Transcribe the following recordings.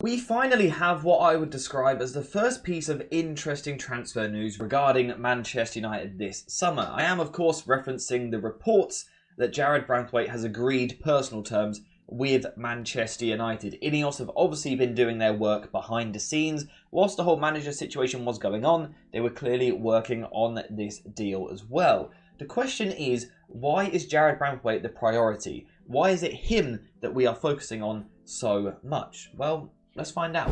We finally have what I would describe as the first piece of interesting transfer news regarding Manchester United this summer. I am, of course, referencing the reports that Jarrad Branthwaite has agreed personal terms with Manchester United. Ineos have obviously been doing their work behind the scenes. Whilst the whole manager situation was going on, they were clearly working on this deal as well. The question is, why is Jarrad Branthwaite the priority? Why is it him that we are focusing on so much? Well, let's find out.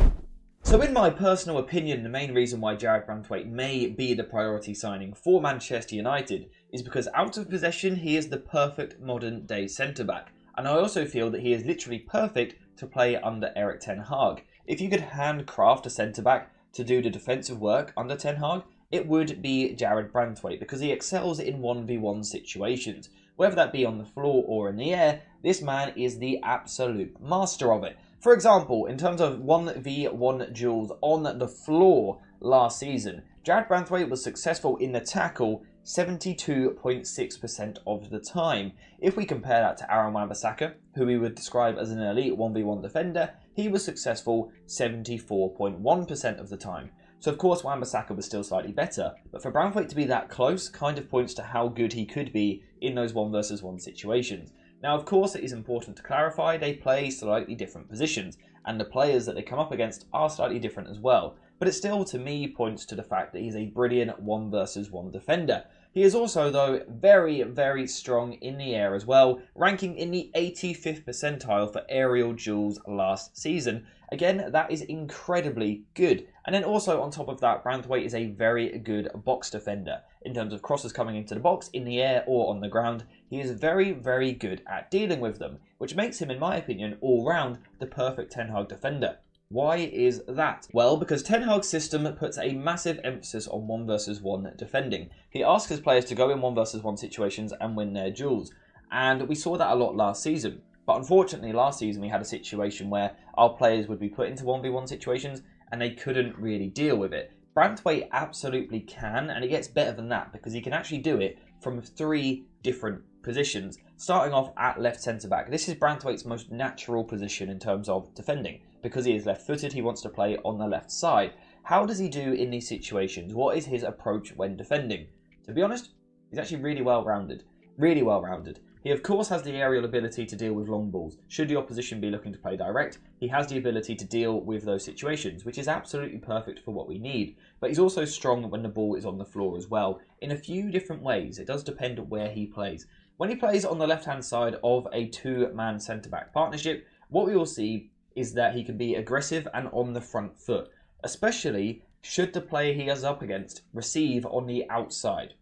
So in my personal opinion, the main reason why Jarrad Branthwaite may be the priority signing for Manchester United is because out of possession, he is the perfect modern day centre-back. And I also feel that he is literally perfect to play under Ten Hag. If you could handcraft a centre-back to do the defensive work under Ten Hag, it would be Jarrad Branthwaite because he excels in 1v1 situations. Whether that be on the floor or in the air, this man is the absolute master of it. For example, in terms of 1v1 duels on the floor last season, Jarrad Branthwaite was successful in the tackle 72.6% of the time. If we compare that to Aaron Wan-Bissaka, who we would describe as an elite 1v1 defender, he was successful 74.1% of the time. So of course Wan-Bissaka was still slightly better, but for Branthwaite to be that close kind of points to how good he could be in those 1v1 situations. Now of course it is important to clarify they play slightly different positions, and the players that they come up against are slightly different as well, but it still to me points to the fact that he's a brilliant 1v1 defender. He is also, though, very, very strong in the air as well, ranking in the 85th percentile for aerial duels last season. Again, that is incredibly good. And then also on top of that, Branthwaite is a very good box defender. In terms of crosses coming into the box, in the air or on the ground, he is very, very good at dealing with them, which makes him, in my opinion, all round the perfect Ten Hag defender. Why is that? Well, because Ten Hag's system puts a massive emphasis on 1v1 defending. He asks his players to go in 1v1 situations and win their duels. And we saw that a lot last season. But unfortunately, last season we had a situation where our players would be put into 1v1 situations and they couldn't really deal with it. Branthwaite absolutely can, and it gets better than that because he can actually do it from 3 different positions. Starting off at left centre-back. This is Branthwaite's most natural position in terms of defending. Because he is left-footed, he wants to play on the left side. How does he do in these situations? What is his approach when defending? To be honest, he's actually really well-rounded. Really well-rounded. He of course has the aerial ability to deal with long balls. Should the opposition be looking to play direct, he has the ability to deal with those situations, which is absolutely perfect for what we need. But he's also strong when the ball is on the floor as well, in a few different ways. It does depend on where he plays. When he plays on the left-hand side of a 2-man centre-back partnership, what we will see is that he can be aggressive and on the front foot, especially should the player he is up against receive on the outside.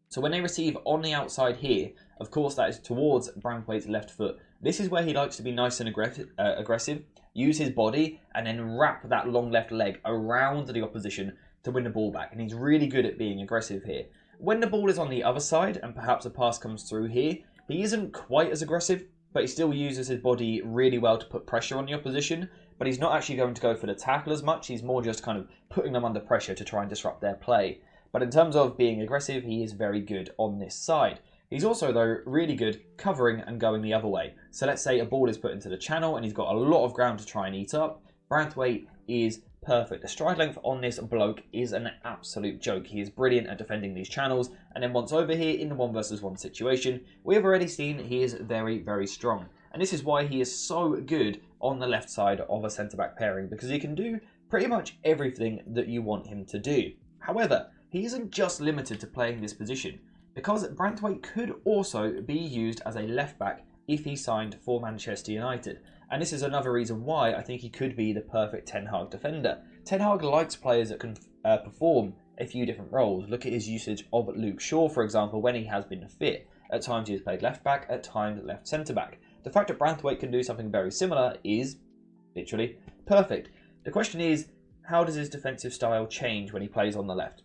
So when they receive on the outside here, of course that is towards Branthwaite's left foot. This is where he likes to be nice and aggressive, use his body, and then wrap that long left leg around the opposition to win the ball back. And he's really good at being aggressive here. When the ball is on the other side, and perhaps a pass comes through here, he isn't quite as aggressive, but he still uses his body really well to put pressure on the opposition, but he's not actually going to go for the tackle as much. He's more just kind of putting them under pressure to try and disrupt their play. But in terms of being aggressive, he is very good on this side. He's also, though, really good covering and going the other way. So let's say a ball is put into the channel and he's got a lot of ground to try and eat up. Branthwaite is perfect. The stride length on this bloke is an absolute joke. He is brilliant at defending these channels. And then once over here in the 1v1 situation, we have already seen he is very, very strong. And this is why he is so good on the left side of a centre-back pairing, because he can do pretty much everything that you want him to do. However, he isn't just limited to playing this position, because Branthwaite could also be used as a left-back if he signed for Manchester United. And this is another reason why I think he could be the perfect Ten Hag defender. Ten Hag likes players that can perform a few different roles. Look at his usage of Luke Shaw, for example, when he has been fit. At times he has played left-back, at times left centre-back. The fact that Branthwaite can do something very similar is, literally, perfect. The question is, how does his defensive style change when he plays on the left?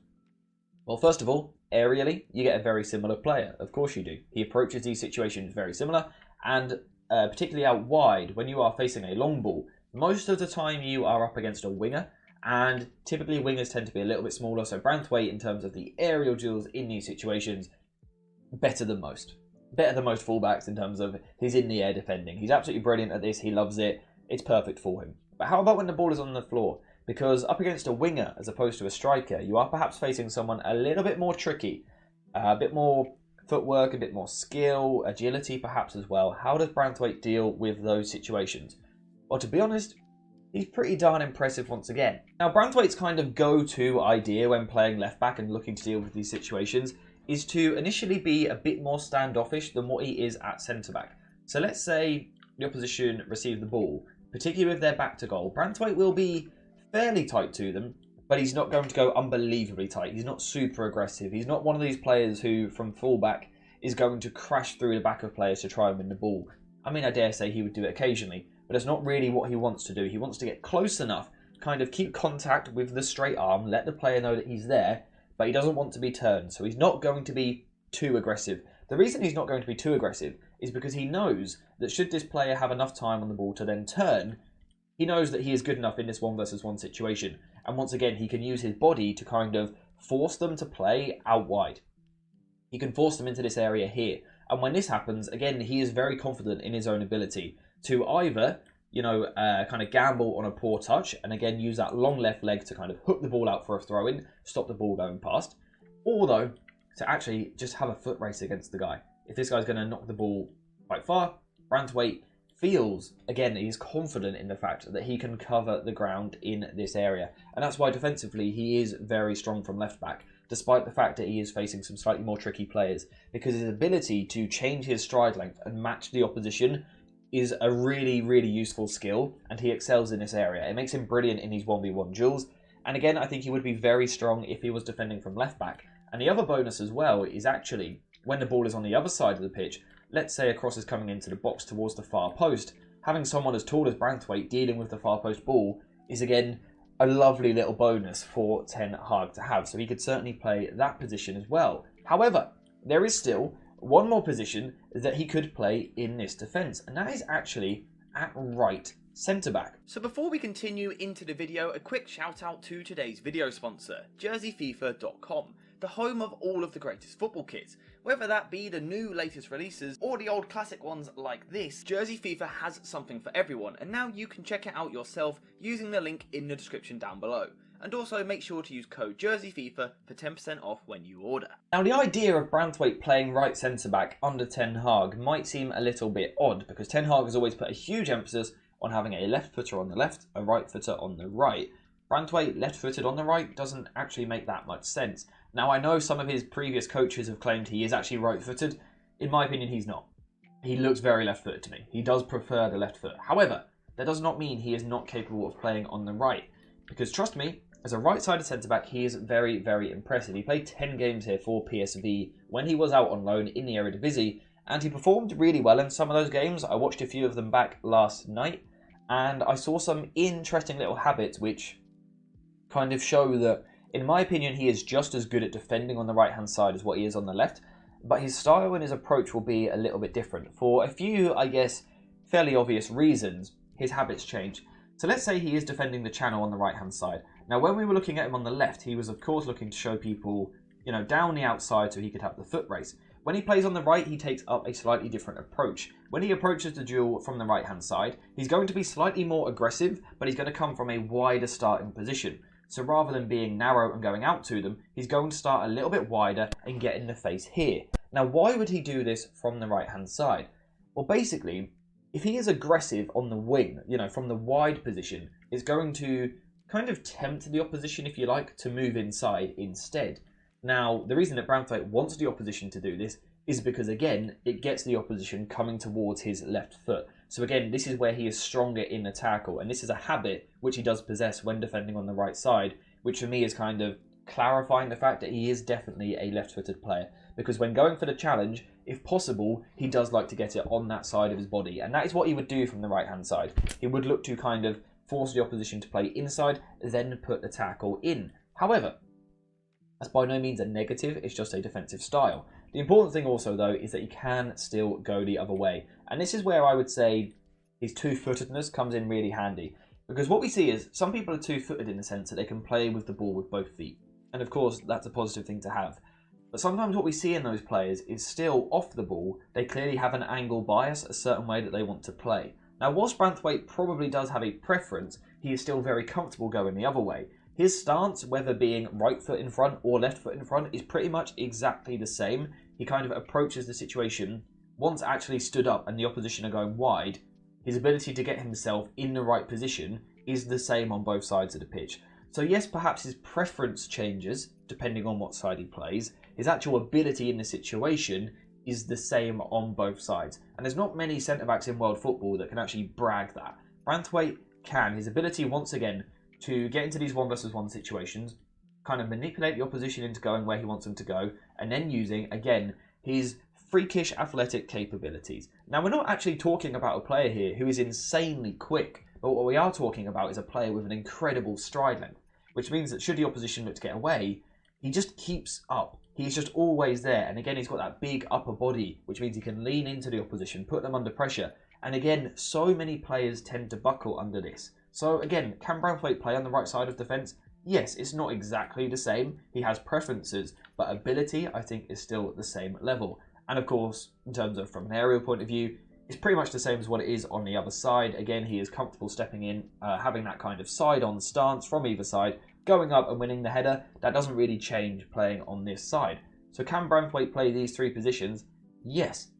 Well, first of all, aerially, you get a very similar player. Of course you do. He approaches these situations very similar, and particularly out wide, when you are facing a long ball, most of the time you are up against a winger, and typically wingers tend to be a little bit smaller, so Branthwaite, in terms of the aerial duels in these situations, better than most. Better than most fullbacks in terms of his in-the-air defending. He's absolutely brilliant at this. He loves it. It's perfect for him. But how about when the ball is on the floor? Because up against a winger as opposed to a striker, you are perhaps facing someone a little bit more tricky, a bit more footwork, a bit more skill, agility perhaps as well. How does Branthwaite deal with those situations? Well, to be honest, he's pretty darn impressive once again. Now, Branthwaite's kind of go-to idea when playing left-back and looking to deal with these situations is to initially be a bit more standoffish than what he is at centre-back. So let's say the opposition receive the ball, particularly if they're back to goal. Branthwaite will be fairly tight to them, but he's not going to go unbelievably tight. He's not super aggressive. He's not one of these players who, from fullback, is going to crash through the back of players to try and win the ball. I mean, I dare say he would do it occasionally, but it's not really what he wants to do. He wants to get close enough, kind of keep contact with the straight arm, let the player know that he's there, but he doesn't want to be turned, so he's not going to be too aggressive. The reason he's not going to be too aggressive is because he knows that should this player have enough time on the ball to then turn, he knows that he is good enough in this 1-versus-1 situation. And once again, he can use his body to kind of force them to play out wide. He can force them into this area here. And when this happens, again, he is very confident in his own ability to either, kind of gamble on a poor touch and again use that long left leg to kind of hook the ball out for a throw-in, stop the ball going past. Or though, to actually just have a foot race against the guy. If this guy's going to knock the ball quite far, Branthwaite feels, again, he's confident in the fact that he can cover the ground in this area. And that's why defensively he is very strong from left back, despite the fact that he is facing some slightly more tricky players, because his ability to change his stride length and match the opposition is a really, really useful skill, and he excels in this area. It makes him brilliant in these 1v1 duels, and again, I think he would be very strong if he was defending from left back. And the other bonus as well is actually, when the ball is on the other side of the pitch, let's say a cross is coming into the box towards the far post, having someone as tall as Branthwaite dealing with the far post ball is again a lovely little bonus for Ten Hag to have. So he could certainly play that position as well. However, there is still one more position that he could play in this defence, and that is actually at right centre-back. So before we continue into the video, a quick shout out to today's video sponsor, JerseyFifa.com, the home of all of the greatest football kits. Whether that be the new latest releases or the old classic ones like this, Jersey FIFA has something for everyone, and now you can check it out yourself using the link in the description down below. And also make sure to use code JerseyFifa for 10% off when you order. Now, the idea of Branthwaite playing right centre-back under Ten Hag might seem a little bit odd, because Ten Hag has always put a huge emphasis on having a left footer on the left, a right footer on the right. Branthwaite left-footed on the right doesn't actually make that much sense. Now, I know some of his previous coaches have claimed he is actually right-footed. In my opinion, he's not. He looks very left-footed to me. He does prefer the left foot. However, that does not mean he is not capable of playing on the right. Because trust me, as a right-sided centre-back, he is very, very impressive. He played 10 games here for PSV when he was out on loan in the Eredivisie, and he performed really well in some of those games. I watched a few of them back last night, and I saw some interesting little habits which kind of show that, in my opinion, he is just as good at defending on the right-hand side as what he is on the left, but his style and his approach will be a little bit different. For a few, I guess, fairly obvious reasons, his habits change. So let's say he is defending the channel on the right-hand side. Now, when we were looking at him on the left, he was, of course, looking to show people, down the outside so he could have the foot race. When he plays on the right, he takes up a slightly different approach. When he approaches the duel from the right-hand side, he's going to be slightly more aggressive, but he's going to come from a wider starting position. So rather than being narrow and going out to them, he's going to start a little bit wider and get in the face here. Now, why would he do this from the right-hand side? Well, basically, if he is aggressive on the wing, from the wide position, it's going to kind of tempt the opposition, if you like, to move inside instead. Now, the reason that Branthwaite wants the opposition to do this is because, again, it gets the opposition coming towards his left foot. So again, this is where he is stronger in the tackle, and this is a habit which he does possess when defending on the right side, which for me is kind of clarifying the fact that he is definitely a left-footed player. Because when going for the challenge, if possible, he does like to get it on that side of his body, and that is what he would do from the right-hand side. He would look to kind of force the opposition to play inside, then put the tackle in. However, that's by no means a negative, it's just a defensive style. The important thing also, though, is that he can still go the other way. And this is where I would say his two-footedness comes in really handy. Because what we see is some people are two-footed in the sense that they can play with the ball with both feet. And of course, that's a positive thing to have. But sometimes what we see in those players is still off the ball, they clearly have an angle bias, a certain way that they want to play. Now, whilst Branthwaite probably does have a preference he is still very comfortable going the other way. His stance, whether being right foot in front or left foot in front, is pretty much exactly the same. He kind of approaches the situation, once actually stood up and the opposition are going wide, his ability to get himself in the right position is the same on both sides of the pitch. So yes, perhaps his preference changes depending on what side he plays. His actual ability in the situation is the same on both sides. And there's not many centre-backs in world football that can actually brag that. Branthwaite can. His ability, once again, to get into these 1 versus 1 situations, kind of manipulate the opposition into going where he wants them to go, and then using, again, his freakish athletic capabilities. Now, we're not actually talking about a player here who is insanely quick, but what we are talking about is a player with an incredible stride length, which means that should the opposition look to get away, he just keeps up. He's just always there, and again, he's got that big upper body, which means he can lean into the opposition, put them under pressure, and again, so many players tend to buckle under this. So again, can Branthwaite play on the right side of defence? Yes, it's not exactly the same. He has preferences, but ability, I think, is still at the same level. And of course, in terms of from an aerial point of view, it's pretty much the same as what it is on the other side. Again, he is comfortable stepping in, having that kind of side-on stance from either side, going up and winning the header. That doesn't really change playing on this side. So can Branthwaite play these 3 positions? Yes.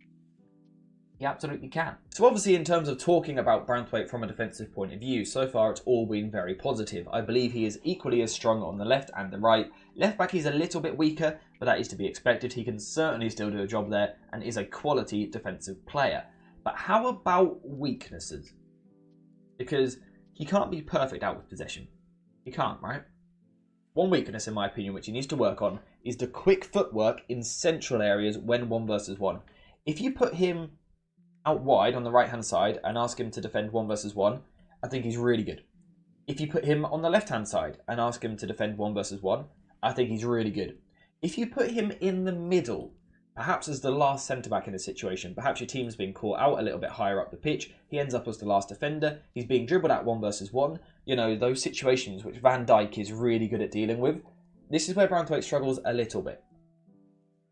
He absolutely can. So obviously in terms of talking about Branthwaite from a defensive point of view, so far it's all been very positive. I believe he is equally as strong on the left and the right. Left back he's a little bit weaker, but that is to be expected. He can certainly still do a job there and is a quality defensive player. But how about weaknesses? Because he can't be perfect out with possession. He can't, right? One weakness, in my opinion, which he needs to work on is the quick footwork in central areas when 1 versus 1. If you put him out wide on the right-hand side and ask him to defend 1 versus 1, I think he's really good. If you put him on the left-hand side and ask him to defend 1 versus 1, I think he's really good. If you put him in the middle, perhaps as the last centre-back in a situation, perhaps your team's being caught out a little bit higher up the pitch, he ends up as the last defender, he's being dribbled at 1 versus 1, you know, those situations which Van Dijk is really good at dealing with. This is where Branthwaite struggles a little bit.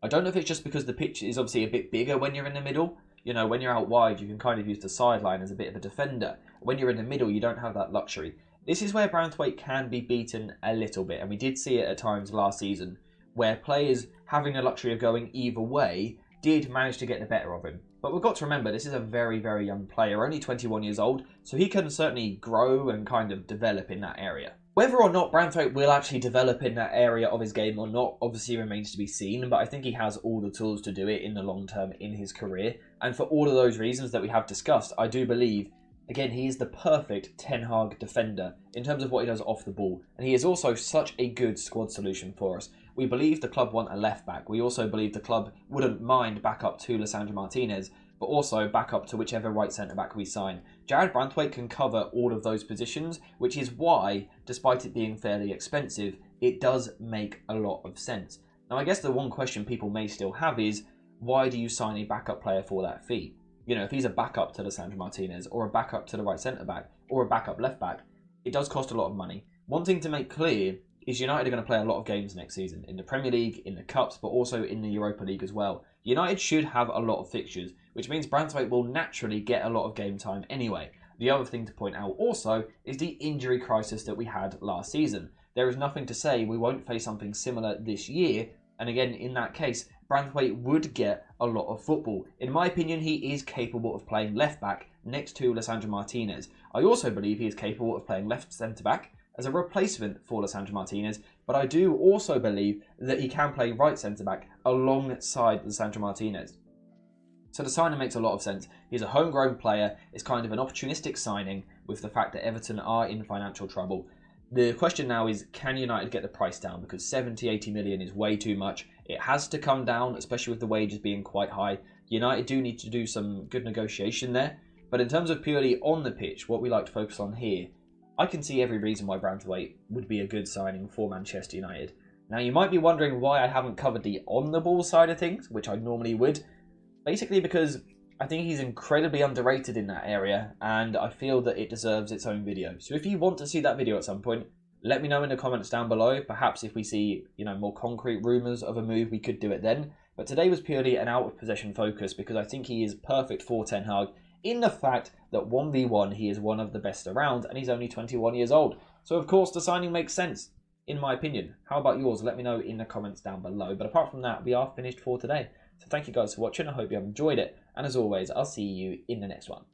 I don't know if it's just because the pitch is obviously a bit bigger when you're in the middle. You know, when you're out wide, you can kind of use the sideline as a bit of a defender. When you're in the middle, you don't have that luxury. This is where Branthwaite can be beaten a little bit, and we did see it at times last season, where players having the luxury of going either way did manage to get the better of him. But we've got to remember, this is a very, very young player, only 21 years old, so he can certainly grow and kind of develop in that area. Whether or not Branthwaite will actually develop in that area of his game or not, obviously remains to be seen, but I think he has all the tools to do it in the long term in his career. And for all of those reasons that we have discussed, I do believe, again, he is the perfect Ten Hag defender in terms of what he does off the ball. And he is also such a good squad solution for us. We believe the club want a left back. We also believe the club wouldn't mind back up to Lisandro Martinez, but also back up to whichever right centre-back we sign. Jarrad Branthwaite can cover all of those positions, which is why, despite it being fairly expensive, it does make a lot of sense. Now, I guess the one question people may still have is, why do you sign a backup player for that fee? You know, if he's a backup to Lisandro Martinez, or a backup to the right centre-back, or a backup left-back, it does cost a lot of money. One thing to make clear is United are going to play a lot of games next season, in the Premier League, in the Cups, but also in the Europa League as well. United should have a lot of fixtures, which means Branthwaite will naturally get a lot of game time anyway. The other thing to point out also is the injury crisis that we had last season. There is nothing to say we won't face something similar this year, and again, in that case, Branthwaite would get a lot of football. In my opinion, he is capable of playing left-back next to Lisandro Martinez. I also believe he is capable of playing left centre-back as a replacement for Lisandro Martinez, but I do also believe that he can play right centre-back alongside Lisandro Martinez. So the signing makes a lot of sense. He's a homegrown player. It's kind of an opportunistic signing with the fact that Everton are in financial trouble. The question now is, can United get the price down? Because 70-80 million is way too much. It has to come down, especially with the wages being quite high. United do need to do some good negotiation there. But in terms of purely on the pitch, what we like to focus on here, I can see every reason why Branthwaite would be a good signing for Manchester United. Now, you might be wondering why I haven't covered the on-the-ball side of things, which I normally would. Basically because I think he's incredibly underrated in that area, and I feel that it deserves its own video. So if you want to see that video at some point, let me know in the comments down below. Perhaps if we see, more concrete rumours of a move, we could do it then. But today was purely an out of possession focus because I think he is perfect for Ten Hag in the fact that 1v1 he is one of the best around, and he's only 21 years old. So of course the signing makes sense, in my opinion. How about yours? Let me know in the comments down below. But apart from that, we are finished for today. So thank you guys for watching. I hope you have enjoyed it. And as always, I'll see you in the next one.